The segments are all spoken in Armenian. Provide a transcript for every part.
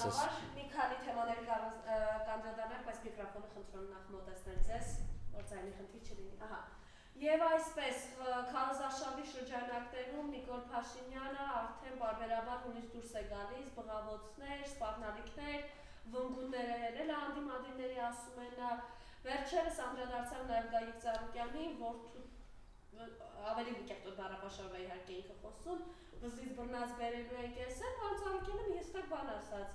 կարծես։ Մի քանի թեմաների կանդրադառնանք, բայց միկրոֆոնը խնդրում նախ մոտեցնել ձեզ, որ ձայնի խնդիր չլինի։ Ահա։ Եվ այսպես, քարոզարշավի շրջանակներում Նիկոլ Փաշինյանը արդեն բարբերաբար հունից դուրս է գալիս, բղավոցներ, սպառնալիքներ, վնգուններ է հելել անդիմադիրների, ասում են նա, վերջերս անդրադարձավ նաև Գագիկ Ծառուկյանին, որ ավելի կեղտոտ բառապաշարով է իհարկե ինքը խոսում, վզից բռնած բերելու ենք եսել, պարոն Ծառուկյանը մի հստակ բան ասաց,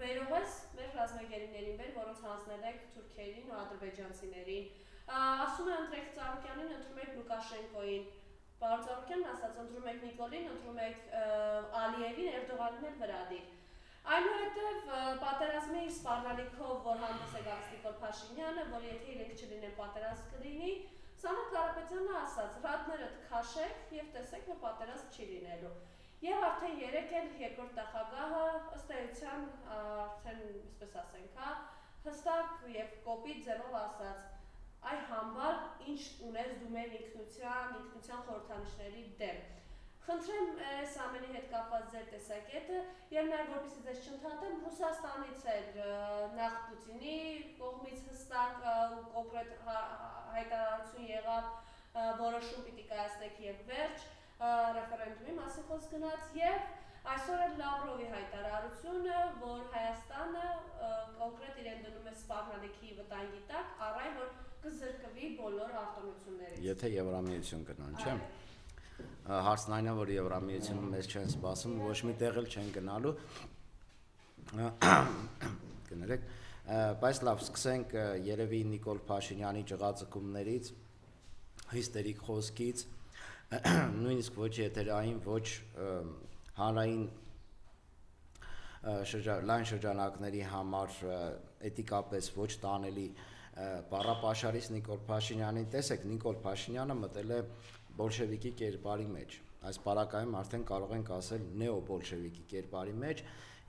բերող ես մեր ռազմագերիներին բեր, որոնց հանձնել եք թուրքերին ու ադրբեջանցիներին, ասում է ընտրեք Ծառուկյանին, ընտրում եք Լուկաշենկոյին, պարոն Ծառուկյանն ասաց, ընտրում եք Նիկոլին, ընտրում եք Ալիևին, Էրդողանին էլ վրադիր։ Այնուհետև պատերազմի սպառնալիքով, որ հանդես է գալիս Նիկոլ Փաշինյանը, որ եթե իրենք չլինեն պատերազմ կլինի, Սամվել Կարապետյանը ասաց, հրատներդ քաշեք և տեսեք, որ պատերազմ չի լինելու։ Եվ արդեն երեկ էլ երկրորդ նախագահը ըստ էության արդեն, այսպես ասենք, հստակ և կոպիտ ձևով ասաց, այ համբար ինչ ունես դու մեր ինքնության խորհրդանիշների դեմ։ Խնդրեմ այս ամենի հետ կապված ձեր տեսակետը և նաև որպեսզի ձեզ չընդհատեմ, Ռուսաստանից էլ նախ Պուտինի կողմից հստակ ու կոնկրետ հայտարարություն եղավ, որոշում պիտի կայացնեք և վերջ, ռեֆերենդումի մասին խոսք գնաց և այսօր էլ Լավրովի հայտարարությունը, որ Հայաստանը կոնկրետ իրեն դնում է սպառնալիքի վտանգի տակ, առայն որ կզրկվի բոլոր արտոնություններից։ Եթե Եվրամիություն գնան, չէ՞։ Հարցն այն է, որ Եվրամիությունում մեզ չեն սպասում, ոչ մի տեղ էլ չեն գնալու։ Կներեք, բայց լավ, սկսենք երևի Նիկոլ Փաշինյանի ճղածկումներից, հիստերիկ խոսքից, նույնիսկ ոչ եթերային, ոչ հանրային լայն շրջանակների համար էթիկապես ոչ տանելի բառապաշարից Նիկոլ Փաշինյանին, տեսեք, Նիկոլ Փաշինյանը մտել է բոլշևիկի կերպարի մեջ, այս պարագայում արդեն կարող ենք ասել նեոբոլշևիկի կերպարի մեջ,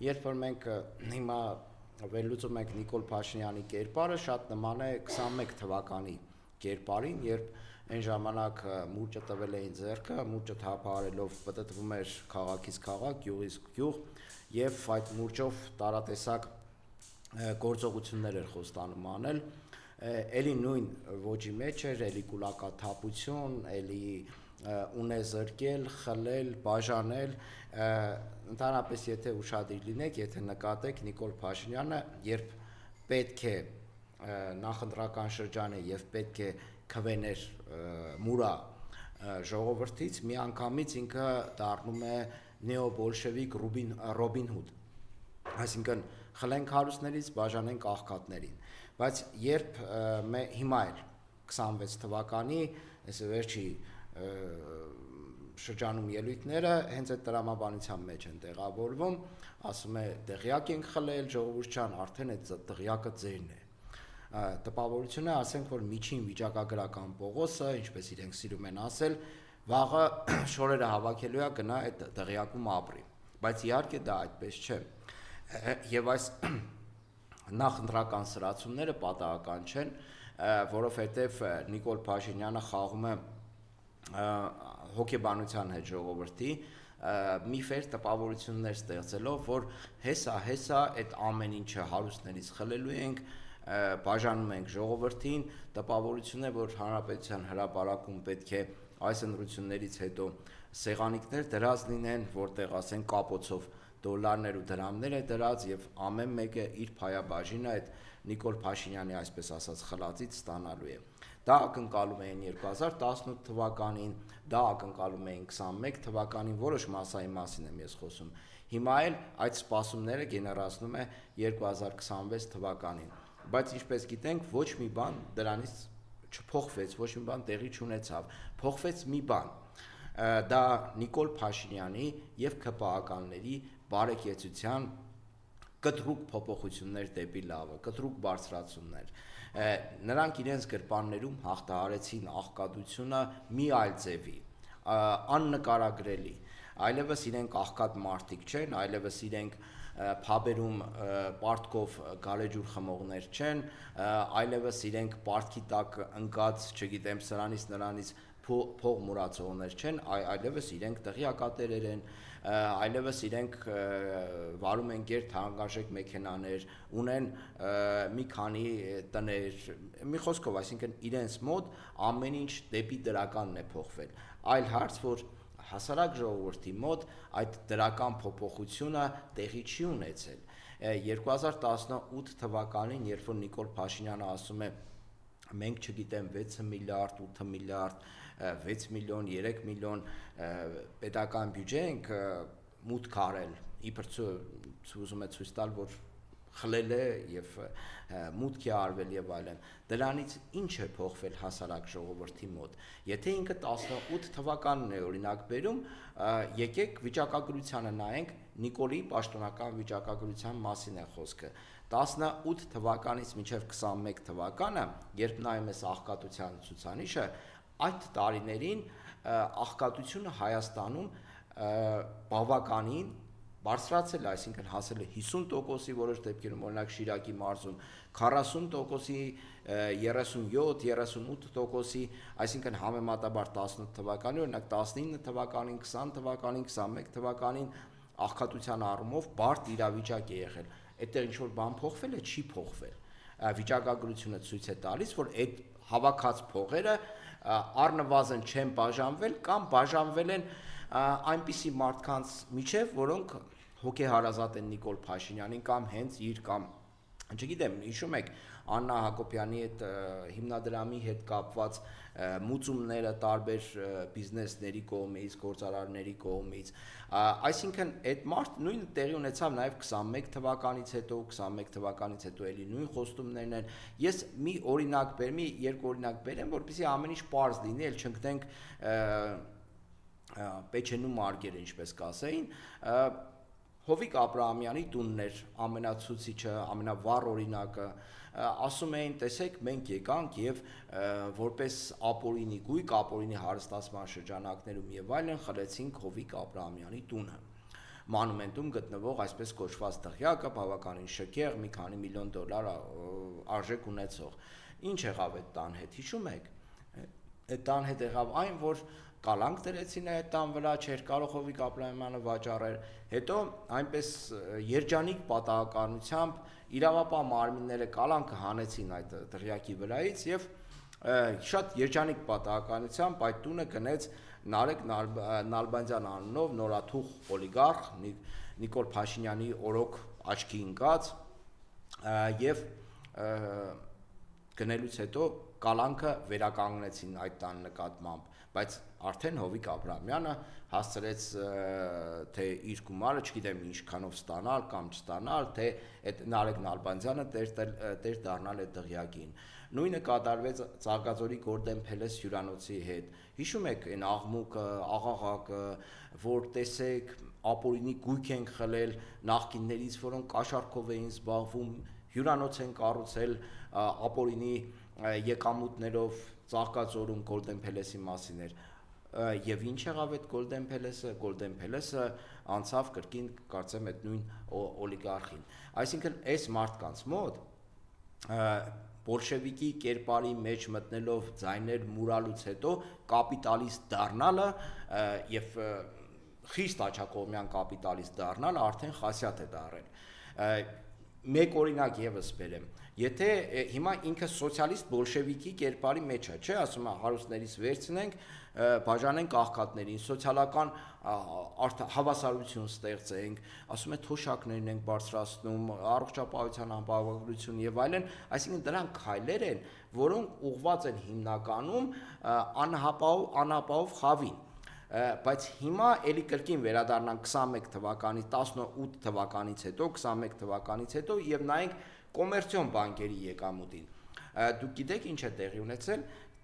երբ որ մենք հիմա վերլուծում ենք Նիկոլ Փաշինյանի կերպարը, շատ նման է 21 թվականի կերպարին, երբ այն ժամանակ մուրճը տվել էին ձեռքը, մուրճը թափահարելով պտտվում էր քաղաքից քաղաք, գյուղից գյուղ, և այդ մուրճով տարատեսակ գործողություններ էր խոստանում անել, էլի նույն ոճի մեջ էր, էլի կուլակաթափություն, էլի ունեզրկել, խլել, բաժանել, ընդհանրապես եթե ուշադիր լինեք, եթե նկատեք Նիկոլ Փաշինյանը, երբ պետք է նախընտրական շրջան է և պետք է քվեներ մուրա ժողովրդից, միանգամից ինքը դառնում է նեոբոլշևիկ Ռոբին Հուդ, այսինքն խլենք հարուստներից, բաժանենք աղքատներին, բայց երբ հիմա էլ 26 թվականի, այս վերջի շրջանում ելույթները հենց այդ տրամաբանության մեջ են տեղավորվում, ասում է տեղյակ ենք խլել, ժողովուրդ ջան, արդեն այդ տեղյակը ձերն է, տպավորությունը ասենք, որ միջին վիճակագրական Պողոսը, ինչպես իրենք սիրում են ասել, վաղը շորերը հավաքելու է գնա այդ տեղյակում ապրի, բայց իհարկե դա այդպես չէ, և այս նախընտրական սրացումները պատահական չեն, որովհետև Նիկոլ Փաշինյանը խաղում է հոգեբանության հետ ժողովրդի, միֆեր, տպավորություններ ստեղծելով, որ հեսա այդ ամեն ինչը հարուստներից խլելու ենք, բաժանում ենք ժողովրդին, տպավորություն է, որ հանրապետության հրապարակում պետք է այս ընտրություններից հետո սեղանիկներ դրած լինեն, որտեղ ասեն կապոցով դոլարներ ու դրամներ է դրած և ամեն մեկը իր փայաբաժինը այդ Նիկոլ Փաշինյանի այսպես ասած խլածից ստանալու է։ Դա ակնկալում էին 2018 թվականին, դա ակնկալում էին 21 թվականին, որոշ մասայի մասին եմ ես խոսում։ Հիմա էլ այդ սպասումները գեներացնում է 2026 թվականին, բայց ինչպես գիտենք, ոչ մի բան դրանից չփոխվեց, ոչ մի բան տեղի չունեցավ, փոխվեց մի բան, դա Նիկոլ Փաշինյանի և ՔՊԱ-ականների բարեկեցության կտրուկ փոփոխություններ դեպի լավը, կտրուկ բարձրացումներ, նրանք իրենց գրպաններում հաղթահարեցին աղքատությունը մի այլ ձևի, աննկարագրելի, այլևս իրենք աղքատ մարդիկ չեն, այլևս իրենք փաբերում պարտքով գալեջուր խմողներ չեն, այլևս իրենք պարտքի տակ ընկած, չգիտեմ, սրանից նրանից փող մուրացողներ չեն, այլևս իրենք տեղյակատերեր են, այլևս իրենք վարում են գերթանկարժեք մեքենաներ, ունեն մի քանի տներ, մի խոսքով, այսինքն իրենց մոտ ամեն ինչ դեպի դրականն է փոխվել։ Այլ հարց, որ հասարակ ժողովրդի մոտ այդ դրական փոփոխությունը տեղի չի ունեցել։ 2018 թվականին, երբ որ Նիկոլ Փաշինյանը ասում է մենք չգիտեմ 6 միլիարդ, 8 միլիարդ, 6 միլիոն, 3 միլիոն պետական բյուջե ենք մուտք արել, իբր ուզում է ցույց տալ, որ խլել է եւ մուտք է արվել եւ այլն։ Դրանից ինչ է փոխվել հասարակ ժողովրդի մոտ։ Եթե ինքը 18 թվականն է օրինակ բերում, եկեք վիճակագրությանը նայենք, Նիկոլի պաշտոնական վիճակագրության մասին է խոսքը։ 18 թվականից մինչև 21 թվականը, երբ նայում ես աղքատության ցուցանիշը, այդ տարիներին աղքատությունը Հայաստանում բավականին բարձրացել, այսինքն հասել է 50%-ի որոշ դեպքերում, օրինակ Շիրակի մարզում, 40%-ի, 37-38%-ի, այսինքն համեմատաբար 18 թվականի, օրինակ 19 թվականին, 20 թվականին, 21 թվականին աղքատության առումով բարդ իրավիճակ է եղել։ Այդտեղ ինչ-որ բան փոխվել է, չի փոխվել։ Վիճակագրությունը ցույց է տալիս, որ այդ հավաքած փողերը առնվազն չեն բաժանվել կամ բաժանվել են այնպիսի մարդկանց միջև, որոնք հոգեհարազատ են Նիկոլ Փաշինյանին կամ հենց իր կամ չգիտեմ, հիշում եք Աննա Հակոբյանի այդ հիմնադրամի հետ կապված մուծումները տարբեր բիզնեսների կողմից, գործարարների կողմից, այսինքն այդ մարդ նույն տեղի ունեցավ նաև 21 թվականից հետո էլի նույն խոստումներն են։ Ես մի օրինակ բերեմ, մի երկու օրինակ բերեմ, որպեսզի ամեն ինչ պարզ լինի, ել չընկնենք Պեչենու մարգերը, ինչպես կասեին, Հովիկ Աբրահամյանի տունն էր ամենացուցիչը, ամենավառ օրինակը, ասում էին, տեսեք, մենք եկանք եւ որպես ապօրինի գույք, ապօրինի հարստացման շրջանակներում եւ այլն խլեցինք Հովիկ Աբրահամյանի տունը։ Մանումենտում գտնվող այսպես կոչված դղյակը բավականին շքեղ, մի քանի միլիոն դոլար արժեք ունեցող։ Ինչ եղավ այդ տան հետ, հիշում եք։ Այդ տան հետ եղավ այն, որ կալանք դրեցին այդ տան վրա, չէր կարող Հովիկ Աբրահամյանը վաճառել, հետո այնպես երջանիկ պատահականությամբ իրավապահ մարմինները կալանքը հանեցին այդ դղյակի վրայից եւ շատ երջանիկ պատահականությամբ այդ տունը գնեց Նարեկ Նալբանդյան անունով նորաթուխ օլիգարխ Նիկոլ Փաշինյանի օրոք աչքի ընկած եւ գնելուց հետո կալանքը վերականգնեցին այդ տան նկատմամբ, բայց արդեն Հովիկ Աբրահամյանը հասցրեց թե իր գումարը, չգիտեմ ինչքանով ստանալ կամ չստանալ, թե այդ Նարեկ Նալբանդյանը տեր դառնալ այդ դղյակին։ Նույնը կատարվեց Ծաղկաձորի Գորդեն Փելես հյուրանոցի հետ։ Հիշում եք այն աղմուկը, աղաղակը, որ տեսեք ապօրինի գույք են խլել նախկիններից, որոնք կաշառքով էին զբաղվում, հյուրանոց են կառուցել ապօրինի եկամուտներով Ծաղկաձորում Գորդեն Փելեսի մասին էր։ Եվ ինչ եղավ այդ Գորդեն Փելեսը անցավ կրկին կարծեմ այդ նույն օլիգարխին։ Այսինքն այս մարդկանց մոտ բոլշևիկի կերպարի մեջ մտնելով ձայներ մուրալուց հետո կապիտալիստ դառնալը եւ խիստ աչակողմյան կապիտալիստ դառնալը արդեն խասյաթ է դառել։ Մեկ օրինակ եւս բերեմ։ Եթե հիմա ինքը սոցիալիստ բոլշևիկի կերպարի մեջ է, չէ, ասում է հարուստներից վերցնենք, բաժանենք աղքատներին, սոցիալական հավասարություն ստեղծենք, ասում է թոշակներն ենք բարձրացնում, առողջապահության անբավարարություն եւ այլն, այսինքն դրանք քայլեր են, որոնք ուղղված են հիմնականում անապահով խավին։ Բայց հիմա էլի կրկին վերադառնանք 21 թվականի 18 թվականից հետո 21 թվականից հետո եւ նայենք կոմերցիոն բանկերի եկամուտին։ Դուք գիտեք ինչ է տեղի ունեցել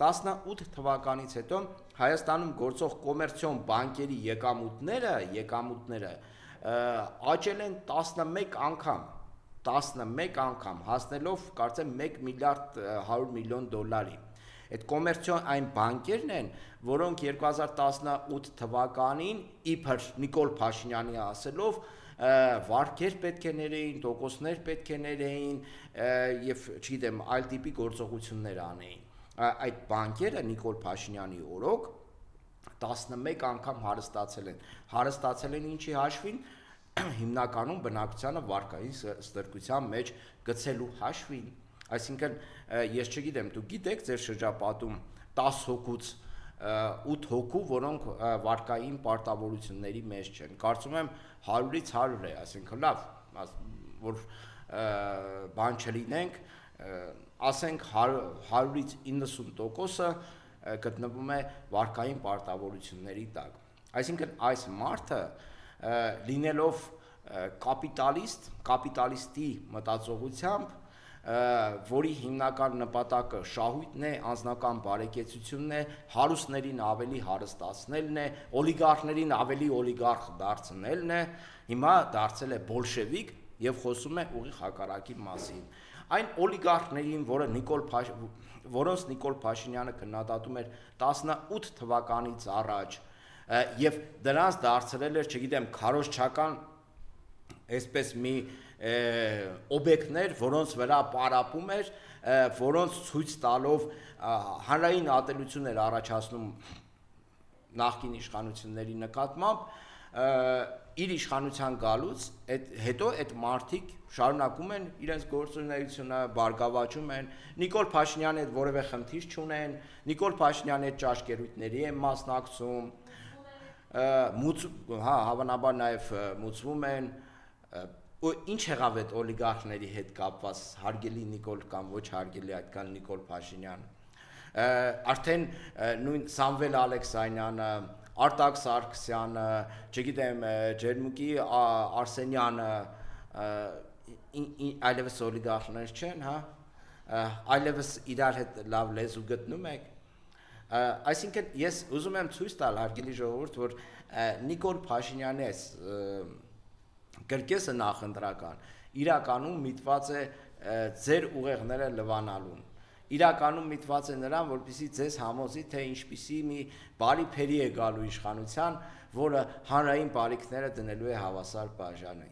18 թվականից հետո Հայաստանում գործող կոմերցիոն բանկերի եկամուտները աճել են 11 անգամ հասնելով կարծեմ 1 միլիարդ 100 միլիոն դոլարի։ Այդ կոմերցիոն այն բանկերն են, որոնք 2018 թվականին իբր Նիկոլ Փաշինյանի ասելով վարկեր պետք է ներեին, տոկոսներ պետք է ներեին եւ չգիտեմ այլ տիպի գործողություններ անեին։ այդ բանկերը Նիկոլ Փաշինյանի օրոք 11 անգամ հարստացել են ինչի հաշվին հիմնականում բնակչությանը վարկային ստրկության մեջ գցելու հաշվին, այսինքն ես չգիտեմ, դուք գիտեք ձեր շրջապատում 10 հոգուց 8 հոգու, որոնք վարկային պարտավորությունների մեջ չեն, կարծում եմ 100-ից 100 է, այսինքն լավ, որ բան չլինենք, ասենք 100-ից 90%-ը գտնվում է վարկային պարտավորությունների տակ, այսինքն այս մարդը լինելով կապիտալիստի մտածողությամբ, որի հիմնական նպատակը շահույթն է, անձնական բարեկեցությունն է, հարուստներին ավելի հարստացնելն է, օլիգարխներին ավելի օլիգարխ դարձնելն է, հիմա դարձել է բոլշևիկ եւ խոսում է ուղիղ հակառակի մասին։ Այն օլիգարխներին, որոնց Նիկոլ Փաշինյանը քննադատում էր 18 թվականից առաջ եւ դրանց դարձրել էր, չգիտեմ, քարոզչական այսպես մի օբյեկտներ, որոնց վրա պարապում էր, որոնց ցույց տալով հանրային ատելություն էր առաջացնում նախկին իշխանությունների նկատմամբ, իր իշխանության գալուց հետո այդ մարդիկ շարունակում են իրենց գործունեությունը, բարգավաճում են, Նիկոլ Փաշինյանի հետ որևէ խնդիր չունեն, Նիկոլ Փաշինյանի հետ ճաշկերույթների են մասնակցում, հավանաբար նաև մուծվում են, ինչ եղավ այդ օլիգարխների հետ կապված հարգելի Նիկոլ կամ ոչ հարգելի այդքան Նիկոլ Փաշինյան, արդեն նույն Սամվել Ալեքսանյանը, Արտակ Սարգսյանը, չգիտեմ, Ջերմուկի Արսենյանը, այլևս օլիգարխներ չեն, այլևս իրար հետ լավ լեզու գտնում եք, այսինքն ես ուզում եմ ցույց տալ հարգելի ժողովուրդ, որ Նիկոլ Փաշինյանի կրկեսը նախընտրական, իրականում միտված է ձեր ուղեղները լվանալուն, իրականում միտված է նրան, որպեսզի ձեզ համոզի, թե ինչպիսի մի բարի փերի է գալու իշխանության, որը հանրային բարիքները դնելու է հավասար բաժանի։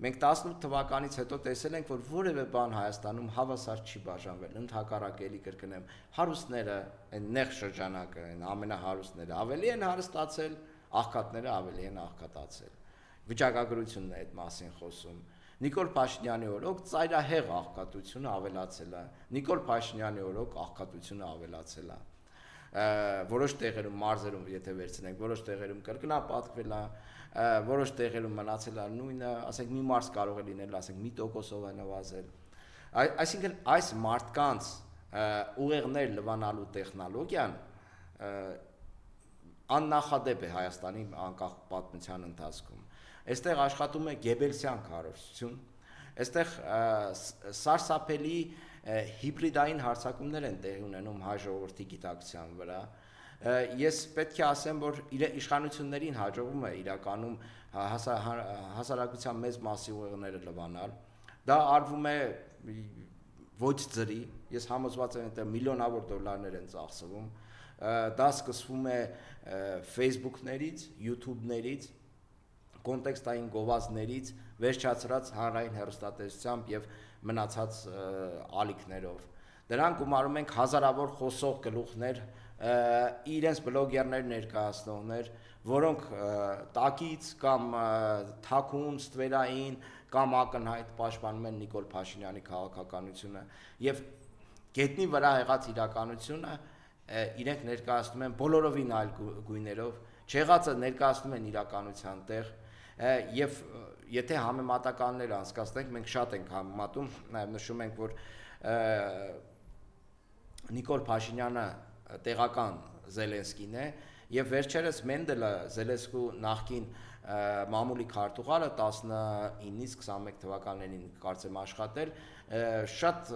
Մենք 18 թվականից հետո տեսել ենք, որ որևէ բան Հայաստանում հավասար չի բաժանվել, ընդհակառակը էլի կրկնեմ, հարուստները, այն նեղ շրջանակը, այն ամենահարուստները ավելի են հարստացել, աղքատները ավելի են աղքատացել։ Վիճակագրությունն է այդ մասին խոսում։ Նիկոլ Փաշինյանի օրոք ծայրահեղ աղքատությունը ավելացել է։ Նիկոլ Փաշինյանի օրոք աղքատությունը ավելացել է։ Որոշ տեղերում մարզերում, եթե վերցնենք, որոշ տեղերում կրկնապատկվել է, որոշ տեղերում մնացել է նույնը, ասենք մի մարզ կարող է լինել, ասենք մի տոկոսով է նվազել։ Այսինքն այս մարդկանց ուղեղներ լվանալու տեխնոլոգիան աննախադեպ է Հայաստանի անկախ պատմության ընթացքում։ Այստեղ աշխատում է Գեբելսյան քարոզություն, այստեղ սարսափելի հիբրիդային հարձակումներ են տեղի ունենում հայ ժողովրդի գիտակցության վրա։ Ես պետք է ասեմ, որ իշխանություններին հաջողվում է իրականում հասարակության մեծ մասի ուղեղները լվանալ։ Դա արվում է ոչ ձրի, ես համոզված եմ, որ միլիոնավոր դոլարներ են ծախսվում։ Դա սկսվում է Facebook-ներից, YouTube-ներից, կոնտեքստային գովազդներից, վերջացրած հանրային հեռուստատեսությամբ եւ մնացած ալիքներով։ Դրանք գումարում ենք հազարավոր խոսող գլուխներ, իրենց բլոգերներ ներկայացնողներ, որոնք տակից կամ թաքուն, ստվերային կամ ակնհայտ պաշտպանում են Նիկոլ Փաշինյանի քաղաքականությունը եւ գետնի վրա եղած իրականությունը իրենք ներկայացնում են բոլորովին այլ գույներով, չեղածը ներկայացնում են իրականության տեղ եւ եթե համեմատականներ անցկացնենք, մենք շատ ենք համեմատում, նաեւ նշում ենք, որ Նիկոլ Փաշինյանը տեղական Զելենսկին է եւ վերջերս Մենդելը Զելենսկու նախկին մամուլի քարտուղարը 19-ից 21 թվականներին կարծեմ աշխատել, շատ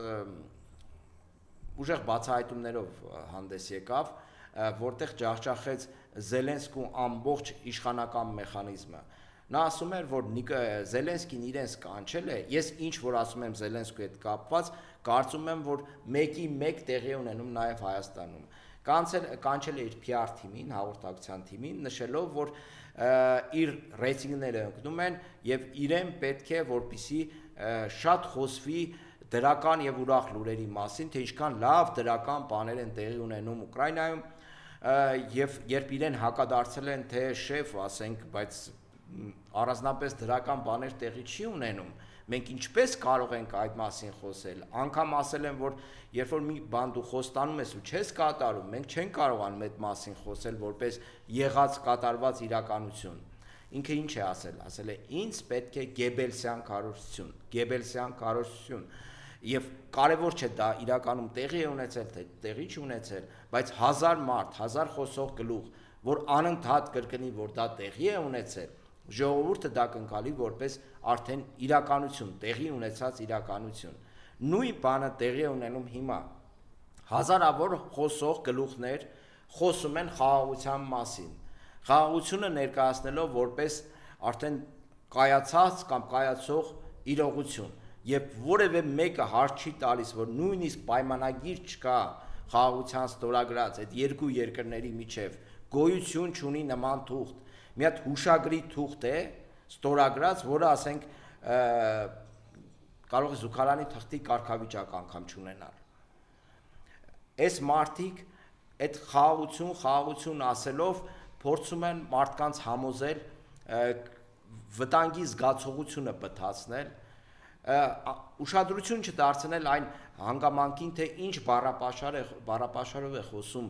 ուժեղ բացահայտումներով հանդես եկավ, որտեղ ջախջախեց Զելենսկու ամբողջ իշխանական մեխանիզմը։ Նա ասում էր, որ Զելենսկին իրենց կանչել է, ես ինչ որ ասում եմ Զելենսկու հետ կապված, կարծում եմ, որ մեկի մեկ տեղի ունենում նաև Հայաստանում։ Կանչել է իր PR թիմին, հաղորդակցության թիմին, նշելով, որ իր ռեյտինգները ընկնում են եւ իրեն պետք է, որպեսզի շատ խոսվի դրական եւ ուրախ լուրերի մասին, թե ինչքան լավ դրական բաներ են տեղի ունենում Ուկրաինայում, եւ երբ իրեն հակադարձել են թե շեֆ, ասենք, բայց առանձնապես դրական բաներ տեղի չի ունենում, մենք ինչպես կարող ենք այդ մասին խոսել, անգամ ասել են, որ երբ որ մի բան դու խոստանում ես ու չես կատարում, մենք չենք կարողանում այդ մասին խոսել որպես եղած կատարված իրականություն։ Ինքը ինչ է ասել է, ինձ պետք է Գեբելսյան քարոզություն, եւ կարևոր չէ դա իրականում տեղի է ունեցել, թե տեղի չունեցել, բայց 1000 մարդ, 1000 խոսող գլուխ, որ անընդհատ կրկնի, որ դա տեղի է ունեցել, ժողովուրդը դա կընկալի որպես արդեն իրականություն, տեղի ունեցած իրականություն։ Նույն բանը տեղի է ունենում հիմա։ Հազարավոր խոսող գլուխներ խոսում են խաղաղության մասին, խաղաղությունը ներկայացնելով որպես արդեն կայացած կամ կայացող իրողություն, եւ որևէ մեկը հարց չի տալիս, որ նույնիսկ պայմանագիր չկա խաղաղության ստորագրած այդ երկու երկրների միջև, գոյություն չունի նման թուղթ, մի հատ հուշագրի թուղթ է ստորագրած, որը ասենք կարող է զուգարանի թղթի կարգավիճակ անգամ չունենալ։ Այս մարդիկ այդ խաղաղություն ասելով փորձում են մարդկանց համոզել վտանգի զգացողությունը բթացնել, ուշադրություն չդարձնել այն հանգամանքին, թե ինչ բառապաշարով է խոսում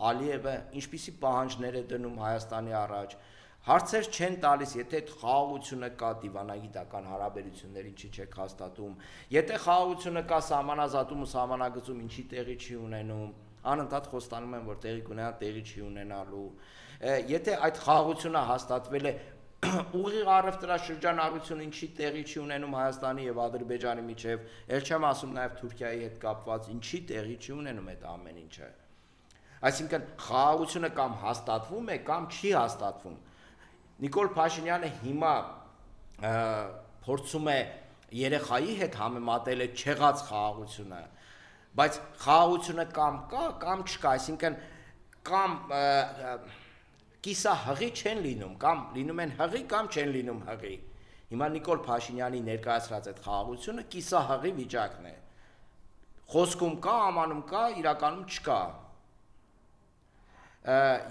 Ալիևը, ինչպիսի պահանջներ է դնում Հայաստանի առաջ, հարցեր չեն տալիս, եթե այդ խաղաղությունը կա, դիվանագիտական հարաբերություններ ինչի չեք հաստատում, եթե խաղաղությունը կա, սահմանազատում ու սահմանագծում ինչի տեղի չի ունենում, անընդհատ խոստանում են, որ տեղի կունենա, տեղի չի ունենալու, եթե այդ խաղաղությունը հաստատվել է ուղիղ առևտրաշրջանառություն ինչի տեղի չի ունենում Հայաստանի եւ Ադրբեջանի միջև, ել չեմ ասում նաեւ Թուրքիայի հետ կապված, ինչի տեղի չի ունենում այդ ամեն ինչը։ Այսինքն խաղաղությունը կամ հաստատվում է, կամ չի հաստատվում։ Նիկոլ Փաշինյանը հիմա փորձում է երեխայի հետ համեմատել այդ չեղած խաղաղությունը, բայց խաղաղությունը կամ կա, կամ չկա, այսինքն կամ կիսահղի չեն լինում, կամ լինում են հղի, կամ չեն լինում հղի։ Հիմա Նիկոլ Փաշինյանի ներկայացրած այդ խաղաղությունը կիսահղի վիճակն է։ Խոսքում կա, ամանում կա, իրականում չկա։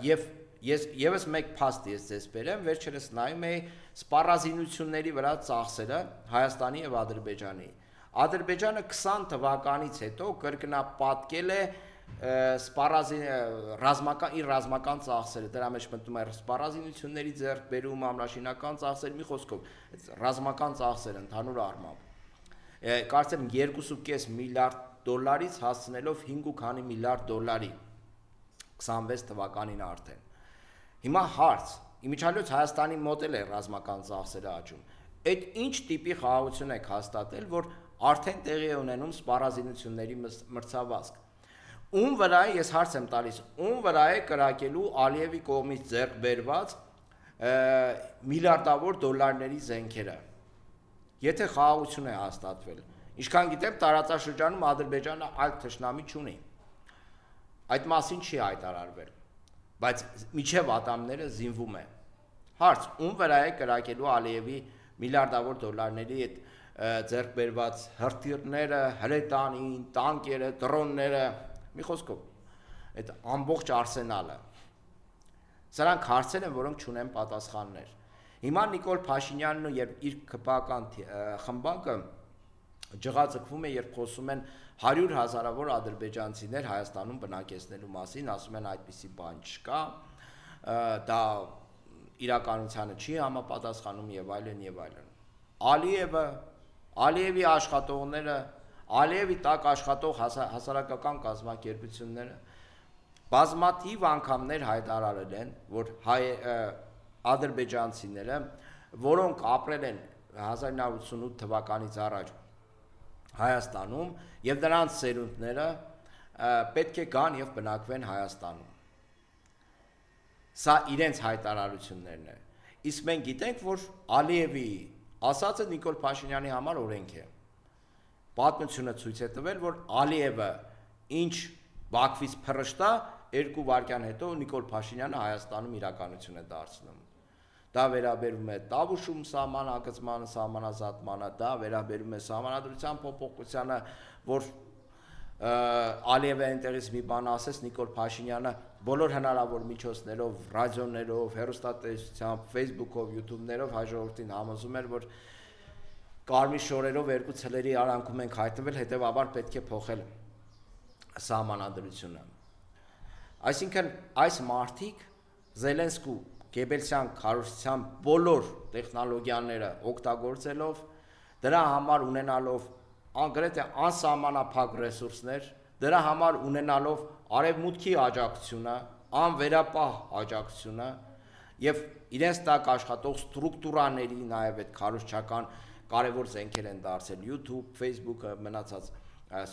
Եվ եւս մեկ փաստ ես ձեզ բերեմ, վերջերս նայում էի սպառազինությունների վրա ծախսերը Հայաստանի եւ Ադրբեջանի։ Ադրբեջանը 20 թվականից հետո կրկնապատկել է ռազմական ծախսերը, դրա մեջ մտնում է սպառազինությունների ձեռքբերում, ամրաշինական ծախսեր, մի խոսքով, ռազմական ծախսեր ընդհանուր առմամբ։ Կարծեմ 2.5 միլիարդ դոլարից հասցնելով 5 միլիարդ դոլարի 26 թվականին արդեն։ Հիմա հարց, իմիջիայլոց Հայաստանի մոտ է ռազմական ծախսերը աճում։ Այդ ինչ տիպի խաղաղություն եք հաստատել, որ արդեն տեղի է ունենում սպառազինությունների մրցավազք։ Ում վրա է, ես հարց եմ տալիս, ում վրա է կրակելու Ալիևի կողմից ձեռք բերված միլիարդավոր դոլարների զենքերը։ Եթե խաղաղություն է հաստատվել, ինչքան գիտեմ, տարածաշրջանում Ադրբեջանը այլ թշնամի չունի։ Այդ մասին չի հայտարարվել, բայց միջև ատամները զինվում է։ Հարց, ում վրա է կրակելու Ալիևի միլիարդավոր դոլարների այդ ձեռք բերված հրթիռները, հրետանին, տանկերը, դրոնները, մի խոսքով, այդ ամբողջ արսենալը։ Սրանք հարցեր են, որոնք չունեն պատասխաններ։ Հիմա Նիկոլ Փաշինյանն ու իր քպական խմբակը ջղաձգվում է, երբ խոսում են 100 հազարավոր ադրբեջանցիներ Հայաստանում բնակեցնելու մասին, ասում են այդպիսի բան չկա, դա իրականությանը չի համապատասխանում եւ այլն եւ այլն։ Ալիևի աշխատողները, Ալիևի տակ աշխատող հասարակական կազմակերպությունները բազմաթիվ անգամներ հայտարարել են, որ ադրբեջանցիները, որոնք ապրել են 1988 թվականից առաջ Հայաստանում եւ նրանց սերունդները պետք է գան եւ բնակվեն Հայաստանում։ Սա իրենց հայտարարություններն է։ Իսկ մենք գիտենք, որ Ալիևի ասածը Նիկոլ Փաշինյանի համար օրենք է։ Պատմությունը ցույց է տվել, որ Ալիևը ինչ Բաքվից փռշտա 2 վայրկյան հետո Նիկոլ Փաշինյանը Հայաստանում իրականություն է դարձնում։ դա վերաբերում է Տավուշում սահմանագծմանը, սահմանազատմանը, դա վերաբերում է սահմանադրության փոփոխությանը, որ Ալիևը այնտեղից մի բան ասեց, Նիկոլ Փաշինյանը բոլոր հնարավոր միջոցներով, ռադիոներով, հեռուստատեսությամբ, Facebook-ով, YouTube-ներով հայ ժողովրդին համոզում էր, որ կարմիր շորերով երկու ցլերի արանքում ենք հայտնվել, հետևաբար պետք է փոխել սահմանադրությունը։ Այսինքն այս մարդիկ Զելենսկու Գեբելսյան քարոզության բոլոր տեխնոլոգիաները օգտագործելով, դրա համար ունենալով անգրեթե անսահմանափակ ռեսուրսներ, դրա համար ունենալով արևմուտքի աջակցությունը, անվերապահ աջակցությունը եւ իրենց տակ աշխատող ստրուկտուրաների նաեւ այդ քարոզչական կարևոր զենքեր են դարձել YouTube, Facebook-ը, մնացած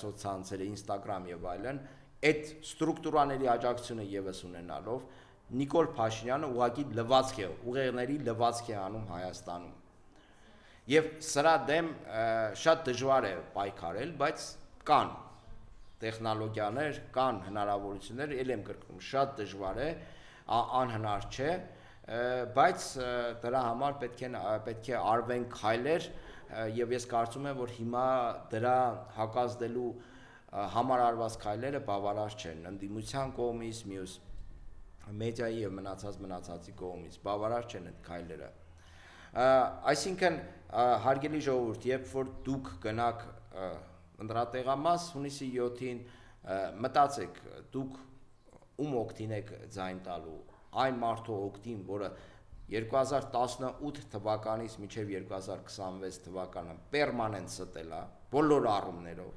սոցցանցերը, Instagram եւ այլն, այդ ստրուկտուրաների աջակցությունը եւս ունենալով Նիկոլ Փաշինյանը ուղղակի լվացք է, ուղեղների լվացք է անում Հայաստանում։ Եվ սրա դեմ շատ դժվար է պայքարել, բայց կան տեխնոլոգիաներ, կան հնարավորություններ, ել եմ կրկնում, շատ դժվար է, անհնար չէ, բայց դրա համար պետք է արվեն քայլեր, եւ ես կարծում եմ, որ հիմա դրա հակազդելու համար արված քայլերը բավարար չեն, ընդդիմության կողմից, մյուս մեդիայի եւ մնացածի կողմից, բավարար չեն այդ քայլերը։ Այսինքն հարգելի ժողովուրդ, երբ որ դուք գնաք ընտրատեղամաս հունիսի 7-ին, մտածեք, դուք ում օգտին եք ձայն տալու, այն մարդու օգտին, որը 2018 թվականից մինչև 2026 թվականը պերմանենտ ստել է, բոլոր առումներով,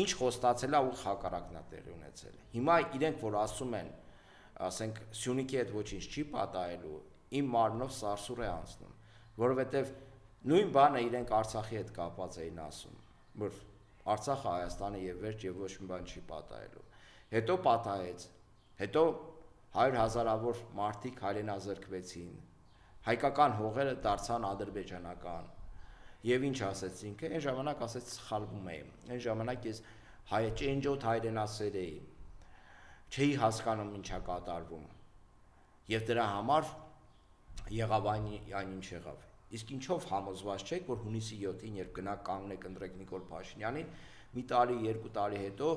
ինչ խոստացել է ու հակառակն է տեղի ունեցել։ Հիմա իրենք, որ ասում են, ասենք Սյունիքի հետ ոչինչ չի պատահելու, իմ մարմնով սարսուռ է անցնում, որովհետև նույն բանը իրենք Արցախի հետ կապված էին ասում, որ Արցախը Հայաստանը եւ վերջ եւ ոչ մի բան չի պատահելու։ Հետո պատահեց, հետո 100,000-ավոր մարդիկ հայրենազրկվեցին, հայկական հողերը դարձան ադրբեջանական, եւ ինչ ասեցինք, այն ժամանակ ասեց սխալվում էի, այն ժամանակ ես ճենջոտ հայրենասեր էի, չէի հասկանում ինչա կատարվում, եւ դրա համար եղավ այն ինչ եղավ։ Իսկ ինչով համոզված չեք, որ հունիսի 7-ին, երբ գնաք կանգնեք ընտրեք Նիկոլ Փաշինյանին, մի տարի, երկու տարի հետո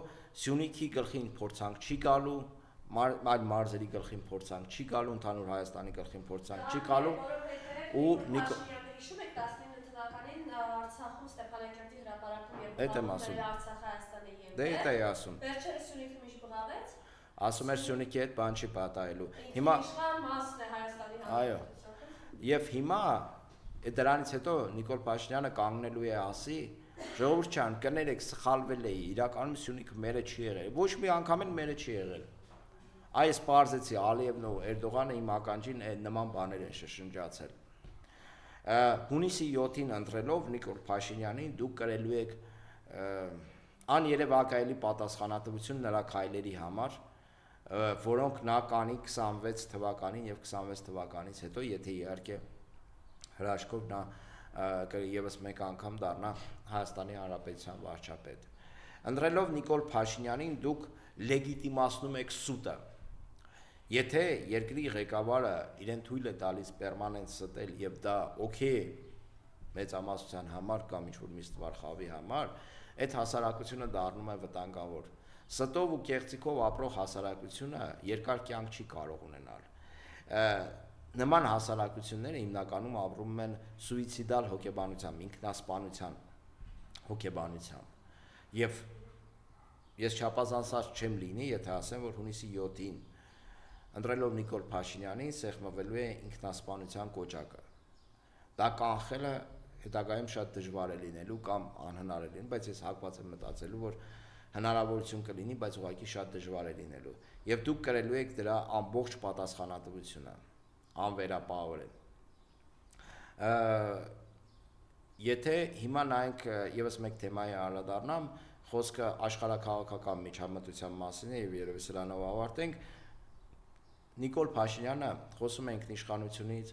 Սյունիքի գլխին փորձանք չի գալու, այլ մարզերի գլխին փորձանք չի գալու, ընդհանուր Հայաստանի գլխին փորձանք չի գալու, ու հիշում եք 19 թվականին Արցախում Ստեփանակերտի հրապարակում երբ Արցախ Հայաստանի եւ դե դա է ասում։ Վերջերս Սյունիքը միշտ բղավեց։ Ասում էր Սյունիքի հետ բան չի պատահելու։ Հիմա իշխան մասն է Հայաստանի այո։ Եվ հիմա դրանից հետո Նիկոլ Փաշինյանը կանգնելու է ասի, ժողովուրդ ջան, կներեք, սխալվել էի, իրականում Սյունիքը մերը չի եղել, ոչ մի անգամ էլ մերը չի եղել։ Այս պարզեցի Ալիևն ու Էրդողանը իմ ականջին նման բաներ են շշնջացել։ Հունիսի 7-ին ընտրելով Նիկոլ Փաշինյանին դուք կրելու եք աներևակայելի պատասխանատվություն նրա քայլերի համար, որոնք նա կանի 26 թվականին եւ 26 թվականից հետո, եթե իհարկե հրաշքով նա եւս մեկ անգամ դառնա Հայաստանի Հանրապետության վարչապետ։ Ընտրելով Նիկոլ Փաշինյանին դուք լեգիտիմացնում եք սուտը։ Եթե երկրի ղեկավարը իրեն թույլ է տալիս պերմանենտ ստել եւ դա օքեյ է մեծամասնության համար կամ ինչ-որ մի ստվար խավի համար, այդ հասարակությունը դառնում է վտանգավոր։ Ստով ու կեղծիքով ապրող հասարակությունը երկար կյանք չի կարող ունենալ։ Նման հասարակությունները հիմնականում ապրում են սուիցիդալ հոգեբանությամբ, ինքնասպանության հոգեբանությամբ։ Եվ ես չափազանցած չեմ լինի, եթե ասեմ, որ հունիսի 7-ին ընտրելով Նիկոլ Փաշինյանին սեղմվելու է ինքնասպանության կոճակը։ Դա կանխելը հետագայում շատ դժվար է լինելու կամ անհնար է լինելու, բայց ես հակված եմ մտածելու, որ հնարավորություն կլինի, բայց ուղղակի շատ դժվար է լինելու։ Եվ դուք կրելու եք դրա ամբողջ պատասխանատվությունը, անվերապահորեն։ Եթե հիմա նայենք եւս մեկ թեմայի անդրադառնամ, խոսքը աշխարհաքաղաքական միջամտության մասին է եւ երևի սրանով ավարտենք։ Նիկոլ Փաշինյանը խոսում է ինքնիշխանությունից,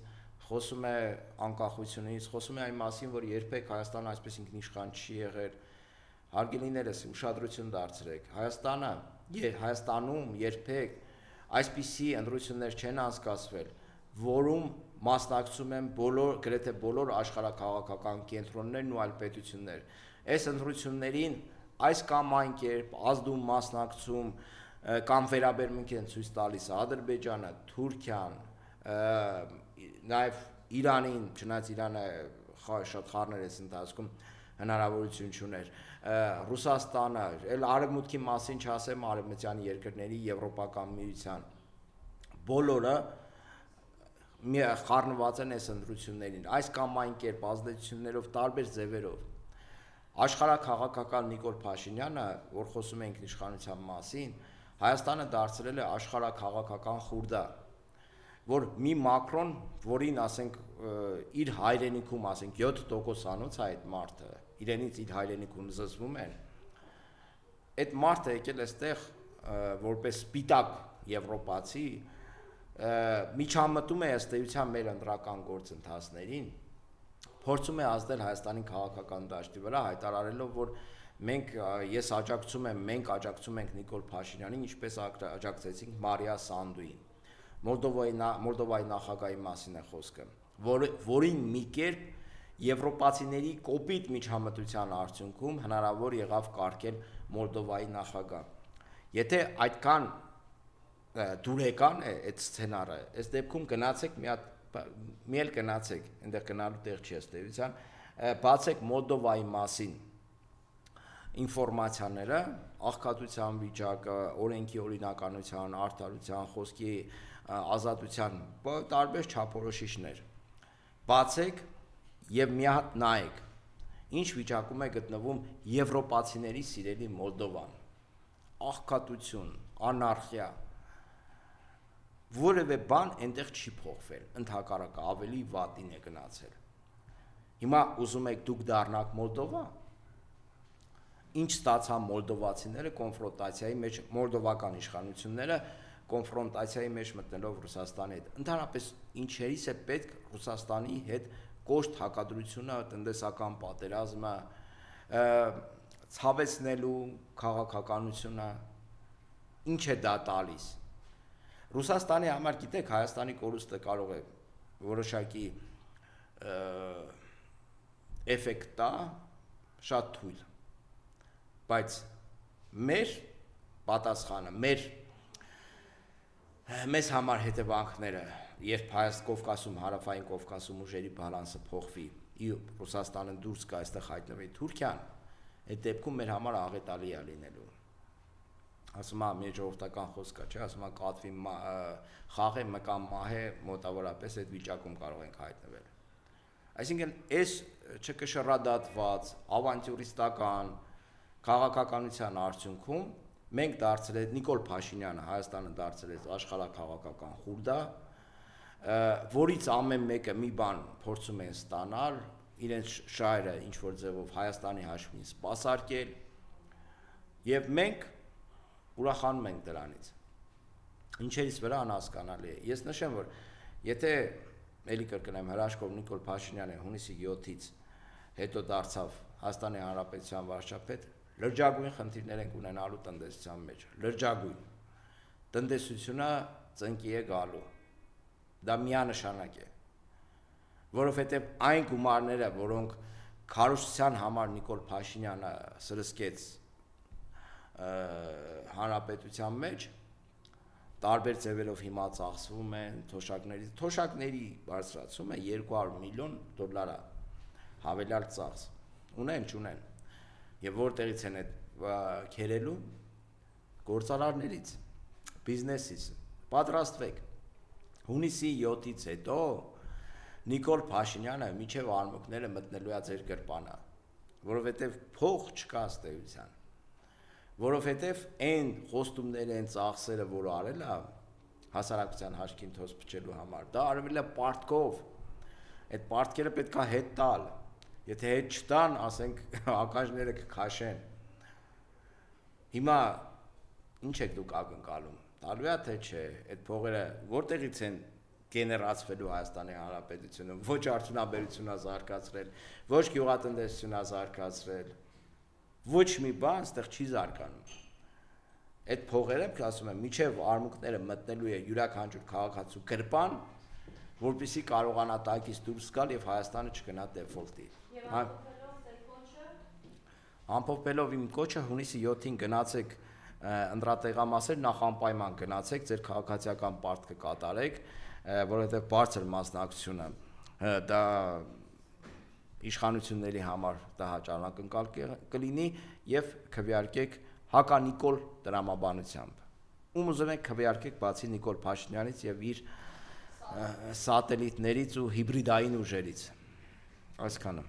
խոսում է անկախությունից, խոսում է այն մասին, որ երբեք Հայաստանը այսպես ինքնիշխան չի եղել։ Հարգելիներս, ուշադրություն դարձրեք։ Հայաստանում երբեք այսպիսի ընտրություններ չեն անցկացվել, որում մասնակցում են գրեթե բոլոր աշխարհաքաղաքական կենտրոններն ու այլ պետություններ։ Այս ընտրություններին այս կամ այն կերպ ազդում մասնակցում կամ վերաբերմունք են ցույց տալիս Ադրբեջանը, Թուրքիան, նաև Իրանին, չնայած Իրանը շատ խառներ այս ընթացքում հնարավորություն չուներ, Ռուսաստանը, էլ արևմուտքի մասին չասեմ, արևմտյան երկրների, Եվրոպական միության, բոլորը խառնված են այս ընտրություններին, այս կամ այն կերպ ազդեցություններով, տարբեր ձևերով։ Աշխարհաքաղաքական Նիկոլ Փաշինյանը, որ խոսում է ինքնիշխանության մասին, Հայաստանը դարձրել է աշխարհաքաղաքական խուրդա, որ մի Մակրոն, որին ասենք իր հայրենիքում, ասենք 7%-անոց է այդ մարդը, իրենից իր հայրենիքում զզվում են, այդ մարդը եկել այստեղ որպես սպիտակ եվրոպացի, միջամտում է ըստ էության մեր ընտրական գործընթացներին, փորձում է ազդել Հայաստանի քաղաքական դաշտի վրա, հայտարարելով, որ մենք մենք աջակցում ենք Նիկոլ Փաշինյանին, ինչպես աջակցեցինք Մարիա Սանդուին։ Մոլդովայի նախագահի մասին է խոսքը, որին մի կերպ եվրոպացիների կոպիտ միջամտության արդյունքում հնարավոր եղավ կարգել Մոլդովայի նախագահ։ Եթե այդքան դուրեկան է այդ սցենարը, այս դեպքում գնացեք մի էլ գնացեք, այնտեղ գնալու տեղ չի ըստ էության, բացեք Մոլդովայի մասին ինֆորմացիաները, աղքատության վիճակը, օրենքի օրինականության, արդարության, խոսքի ազատության տարբեր չափորոշիչներ, բացեք եւ մի հատ նայեք, ինչ վիճակում է գտնվում եվրոպացիների սիրելի Մոլդովան, աղքատություն, անարխիա, որևէ բան այնտեղ չի փոխվել, ընդհակառակը ավելի վատին է գնացել։ Հիմա ուզում եք դուք դառնաք Մոլդովա։ Ինչ ստացան մոլդովացիները կոնֆրոնտացիայի մեջ, մոլդովական իշխանությունները կոնֆրոնտացիայի մեջ մտնելով Ռուսաստանի հետ։ Ընդհանրապես ինչերից է պետք Ռուսաստանի հետ կոշտ հակադրությունը, տնտեսական պատերազմը, ցավեցնելու քաղաքականությունը, ինչ է դա տալիս։ Ռուսաստանի համար գիտեք, Հայաստանի կորուստը կարող է որոշակի էֆեկտ տա, շատ թույլ, բայց մեր պատասխանը, մեզ համար հետևանքները, երբ Կովկասում, հարավային Կովկասում ուժերի բալանսը փոխվի, Ռուսաստանը դուրս գա, այստեղ հայտնվի Թուրքիան, այդ դեպքում մեր համար աղետալի է լինելու։ Ասում եմ, մի ժողովրդական խոսք կա, չէ, ասում եմ, կատվի խաղ է, մկան մահ է, մոտավորապես այդ վիճակում կարող ենք հայտնվել։ Այսինքն, այս չկշռադատված, ավանտյուրիստական քաղաքականության արդյունքում մենք դարձել ենք Նիկոլ Փաշինյանը, Հայաստանը դարձել է աշխարհաքաղաքական խուրդա, որից ամեն մեկը մի բան փորձում են ստանալ, իրենց շահերը ինչ որ ձևով Հայաստանի հաշվին սպասարկել, եւ մենք ուրախանում ենք դրանից։ Ինչերից վրա անհասկանալի է։ Ես նշեմ, որ եթե էլի կրկնեմ հրաշքով Նիկոլ Փաշինյանը հունիսի 7-ից հետո դարձավ Հայաստանի Հանրապետության վարչապետ, լրջագույն խնդիրներ ենք ունենալու տնտեսության մեջ, լրջագույն։ Տնտեսությունը ծնկի է գալու։ Դա միանշանակ է, որովհետև այն գումարները, որոնք քարոզության համար Նիկոլ Փաշինյանը սրսկեց հանրապետության մեջ, տարբեր ձևերով հիմա ծախսվում են թոշակների բարձրացումը 200 միլիոն դոլար հավելյալ ծախս, ունեն, չունեն, և որտեղից են այդ քերելու, գործարարներից, բիզնեսից, պատրաստվեք, հունիսի 7-ից հետո Նիկոլ Փաշինյանը միջև արմունկները մտնելու է ձեր գրպանը, որովհետև փող չկա ըստ էության, որովհետև այն խոստումները, այն ծախսերը, որ արել է հասարակության հաշկին թոզ փչելու համար, դա արվել է պարտքով, այդ պարտքերը պետք է հետ տալ, եթե հետ չտան, ասենք, ականջները կքաշեն, հիմա ինչ եք դուք ակնկալում, տալու է թե չէ, այդ փողերը որտեղից են գեներացվելու Հայաստանի Հանրապետությունում, ոչ արդյունաբերություն է զարգացրել, ոչ գյուղատնտեսություն է զարգացրել, ոչ մի բան այստեղ չի զարգանում։ Այդ փողերը, ասում եմ, միջև արմունկները մտնելու է յուրաքանչյուր քաղաքացու գրպան, որպեսզի կարողանա տակից դուրս գալ եւ Հայաստանը չգնա դեֆոլտի։ Եվ ամփոփելով ձեր կոչը, Ամփոփելով իմ կոչը հունիսի 7-ին գնացեք ընտրատեղամասեր, նախ անպայման գնացեք, ձեր քաղաքացիական պարտքը կատարեք, որովհետեւ բարձր մասնակցությունը դա իշխանությունների համար դա հաճարակընկալ կլինի եւ քվեարկեք հականիկոլ տրամաբանությամբ։ Ում ուզում եք քվեարկեք բացի Նիկոլ Փաշինյանից եւ իր սատելիտներից ու հիբրիդային ուժերից։ Այսքանը։